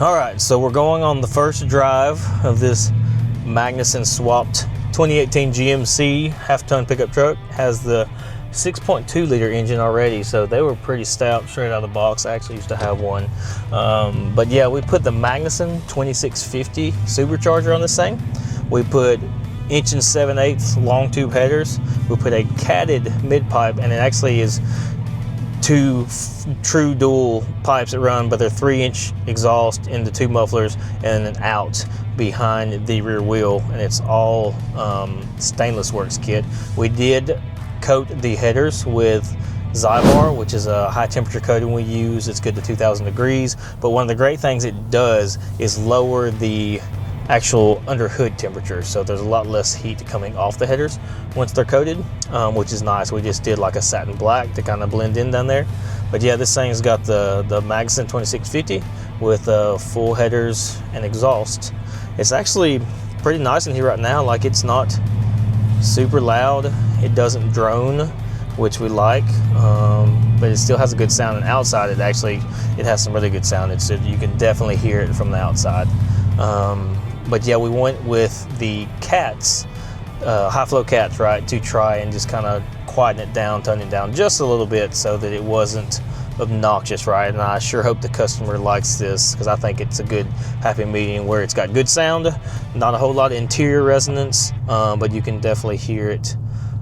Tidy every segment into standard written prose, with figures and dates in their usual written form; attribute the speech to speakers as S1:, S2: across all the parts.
S1: All right, so we're going on the first drive of this Magnuson swapped 2018 GMC half-ton pickup truck. Has the 6.2 liter engine already, so they were pretty stout straight out of the box. I actually used to have one, but yeah, we put the Magnuson 2650 Supercharger on this thing. We put 1 7/8" long tube headers. We put a catted mid-pipe, and it actually is two true dual pipes that run, but they're 3-inch exhaust in the two mufflers and an out behind the rear wheel, and it's all stainless works kit. We did coat the headers with Zybar, which is a high temperature coating we use. It's good to 2000 degrees, but one of the great things it does is lower the actual under hood temperature, so there's a lot less heat coming off the headers once they're coated, which is nice. We just did like a satin black to kind of blend in down there. But yeah, this thing's got the Magnuson 2650 with full headers and exhaust. It's actually pretty nice in here right now. Like, it's not super loud, it doesn't drone, which we like, but it still has a good sound. And outside, it has some really good sound. You can definitely hear it from the outside. But yeah, we went with the cats, high flow cats, right, to try and just kind of quieten it down, tone it down just a little bit so that it wasn't obnoxious, right? And I sure hope the customer likes this, because I think it's a good happy medium where it's got good sound, not a whole lot of interior resonance, but you can definitely hear it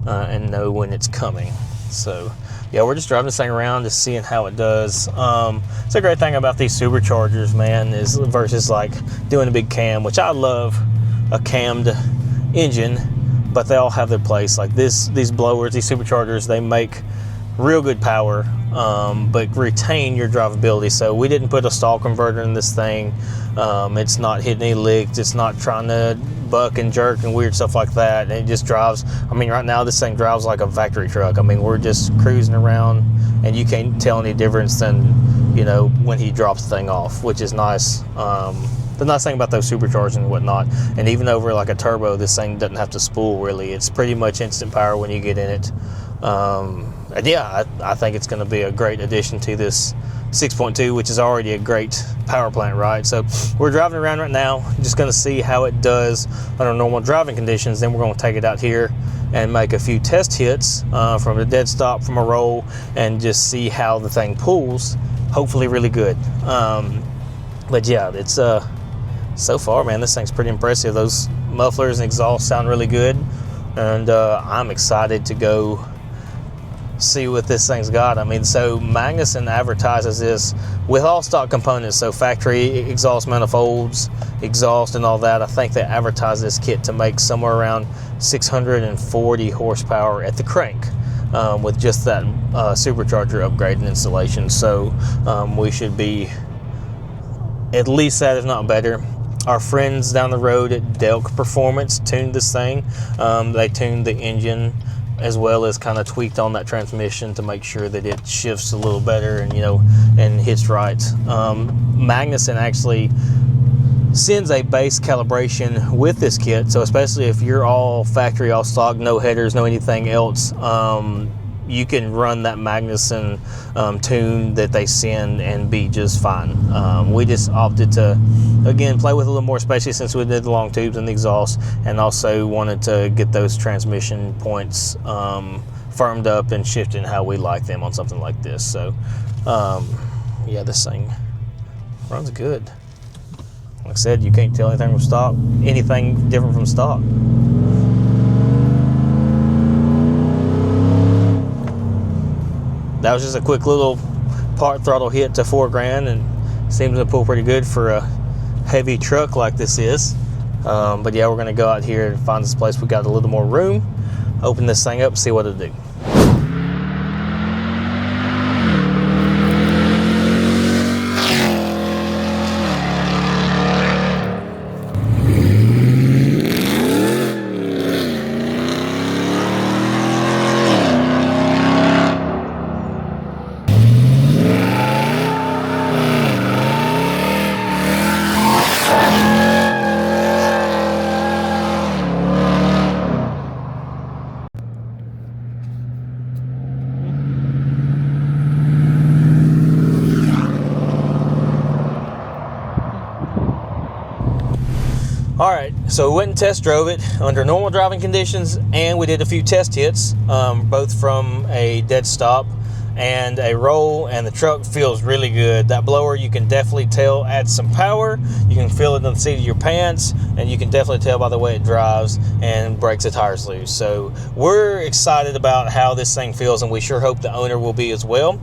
S1: and know when it's coming. So yeah, we're just driving this thing around, just seeing how it does. It's a great thing about these superchargers, man, is versus like doing a big cam, which I love a cammed engine, but they all have their place. Like these blowers, these superchargers, they make real good power, but retain your drivability. So we didn't put a stall converter in this thing. It's not hitting any licks. It's not trying to buck and jerk and weird stuff like that. And it just drives. I mean, right now this thing drives like a factory truck. I mean, we're just cruising around, and you can't tell any difference than, you know, when he drops the thing off, which is nice. The nice thing about those superchargers and whatnot, and even over like a turbo, this thing doesn't have to spool really. It's pretty much instant power when you get in it. And yeah, I think it's going to be a great addition to this 6.2, which is already a great power plant, right? So we're driving around right now, just going to see how it does under normal driving conditions. Then we're going to take it out here and make a few test hits from a dead stop, from a roll, and just see how the thing pulls. Hopefully really good. But yeah, it's so far, man, this thing's pretty impressive. Those mufflers and exhaust sound really good, and I'm excited to go see what this thing's got. I mean, so Magnuson advertises this with all stock components, so factory exhaust manifolds, exhaust and all that. I think they advertise this kit to make somewhere around 640 horsepower at the crank, with just that supercharger upgrade and installation. So we should be at least that, if not better. Our friends down the road at Delk Performance tuned this thing. They tuned the engine as well as kind of tweaked on that transmission to make sure that it shifts a little better and, you know, and hits right. Magnuson actually sends a base calibration with this kit, so especially if you're all factory, all stock, no headers, no anything else, you can run that Magnuson tune that they send and be just fine. We just opted to, again, play with a little more, especially since we did the long tubes and the exhaust, and also wanted to get those transmission points firmed up and shifting how we like them on something like this. So yeah, this thing runs good. Like I said, you can't tell anything different from stock. That was just a quick little part throttle hit to $4,000, and seems to pull pretty good for a heavy truck like this is. But yeah, we're gonna go out here and find this place. We got a little more room, open this thing up, see what it'll do. All right, so we went and test drove it under normal driving conditions, and we did a few test hits, both from a dead stop and a roll, and the truck feels really good. That blower, you can definitely tell, adds some power. You can feel it in the seat of your pants, and you can definitely tell by the way it drives and breaks the tires loose. So we're excited about how this thing feels, and we sure hope the owner will be as well.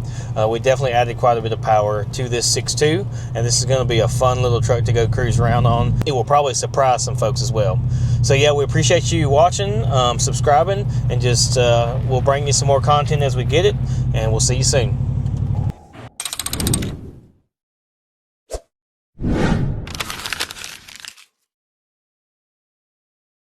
S1: We definitely added quite a bit of power to this 6.2, and this is going to be a fun little truck to go cruise around on. It will probably surprise some folks as well. So yeah, we appreciate you watching, subscribing, and just we'll bring you some more content as we get it, and we'll see you soon.